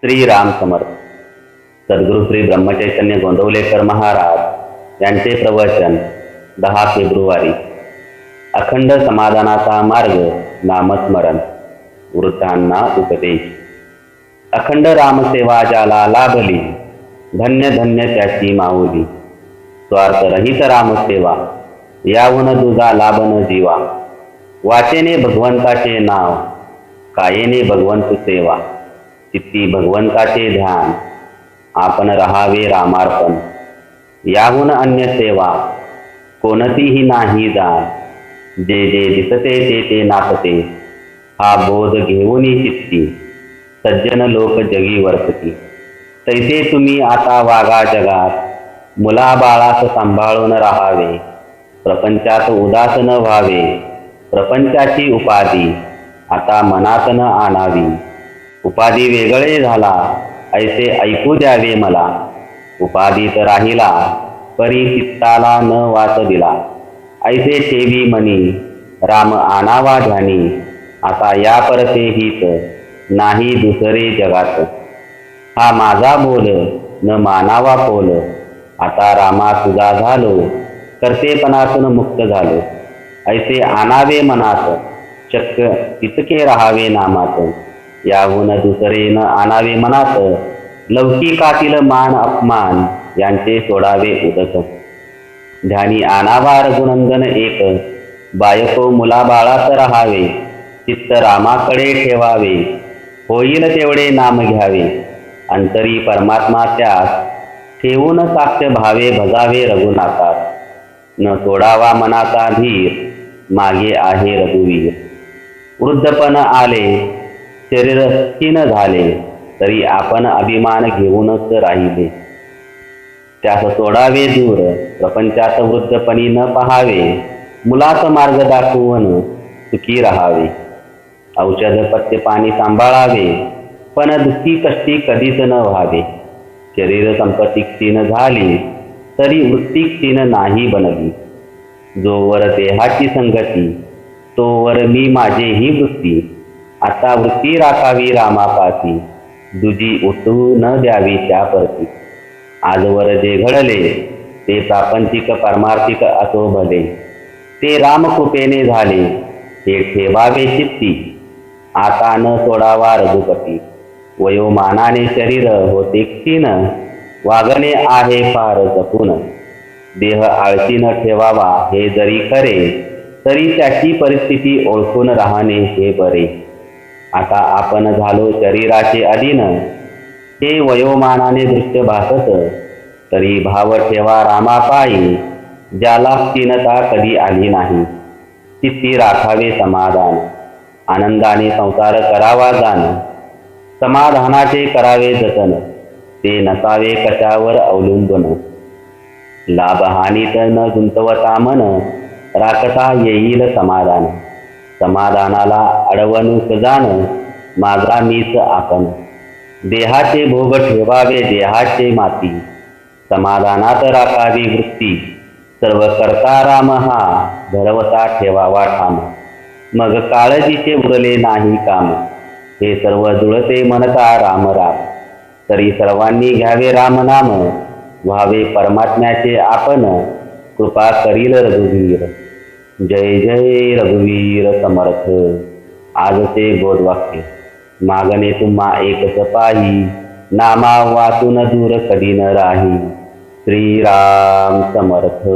श्री राम समर्थ. सद्गुरू श्री ब्रह्मचैतन्य गोंदवलेकर महाराज यांचे प्रवचन 10 फेब्रुवारी. अखंड समाधानाचा मार्ग नामस्मरण. वृद्धांना उपदेश. अखंड रामसेवा ज्याला लाभली, धन्य धन्य त्याची माऊली. स्वार्थरहित रामसेवा, याहून दुजा लाभन जीवा. वाचेने भगवंताचे नाव, कायेने भगवंत सेवा. चित्ती भगवंताचे ध्यान, आपण रहावे रामार्पण. याहून अन्य सेवा, कोणतीही नाही जाण. जे जे दिसते ते ते नाचते, हा बोध घेऊनी चित्ती. सज्जन लोक जगी वर्तती, तैसे तुम्ही आता वागा जगात. मुलाबाळास सांभाळून राहावे, प्रपंचात उदास न व्हावे. प्रपंचाची उपाधी आता मनात न आणावी. उपाधी वेगळे झाला, ऐसे ऐकू द्यावे मला. उपाधीत राहिला, परी चित्ताला न वाच दिला. ऐसे ठेवी मनी, राम आणावा ध्यानी. आता या परते हित, नाही दुसरे जगात. हा माझा बोल, न मानावा पोल. आता रामा तुझा झालो, कर्तेपणातून मुक्त झालो. ऐसे आणावे मनात, शक्य तितके राहावे नामात. याहून दुसरे न आणावे मनात, लौकिकातील मान अपमान यांचे सोडावे उदक. ध्यानी आणावा रघुनंदन एक, बायको मुलाबाळात राहावे. चित्त रामाकडे ठेवावे, होईल तेवढे नाम घ्यावे. अंतरी परमात्मा त्यास, ठेवून साक्ष भावे भजावे रघुनाथास. न सोडावा मनाचा धीर, मागे आहे रघुवीर. वृद्धपण आले, शरीर क्षीण झाले, तरी आपण अभिमान घेऊनच राहिले. त्यास सोडावे दूर, प्रपंचात वृद्धपणी न पहावे. मुलात मार्ग दाखवून सुखी राहावे. औषध पथ्य पाणी सांभाळावे, पण दुःखी कष्टी कधीच न व्हावे. शरीर संपत्ती क्षीण झाली, तरी वृत्ती क्षीण नाही बनली. जोवर देहाची संगती, तोवर मी माझे ही वृत्ती. आता वृत्ती राखावी रामापासी, दुजी उठू न द्यावी त्या परती. आजवर जे घडले, ते प्रापंचिक परमार्थिक असो भले. ते रामकृपेने झाले, हे ठेवावे चित्ती. आता न सोडावा रघुपती. वयोमानाने शरीर होते क्षीण, वागणे आहे फार जपून. देह आळशी न ठेवावा हे जरी खरे, तरी त्याची परिस्थिती ओळखून राहणे हे बरे. आता आपण झालो शरीराचे अधीन, हे वयोमानाने दृश्य भासत. तरी भाव ठेवा रामापायी, ज्याला क्षीणता कधी आली नाही. चित्ती राखावे समाधान, आनंदाने संसार करावा जाण. समाधानाचे करावे जतन, ते नसावे कशावर अवलंबून. लाभहानीत न गुंतवता मन, राखता येईल समाधान. समाधानाला अडवणूक जाण, माझा मीच आपण. देहाचे भोग ठेवावे देहाचे माती, समाधानात राखावी वृत्ती. सर्व करता राम हा, धरवता ठेवावा ठाम. मग काळजीचे उरले नाही काम, हे सर्व जुळते म्हणता राम राम. तरी सर्वांनी घ्यावे राम नाम, व्हावे परमात्म्याचे आपण. कृपा करील रघुवीर, जय जय रघुवीर समर्थ. आजचे बोधवाक्य. मागणे तुम्हा एकच पाही, नामा वाचून दूर कधी न राही. श्रीराम समर्थ.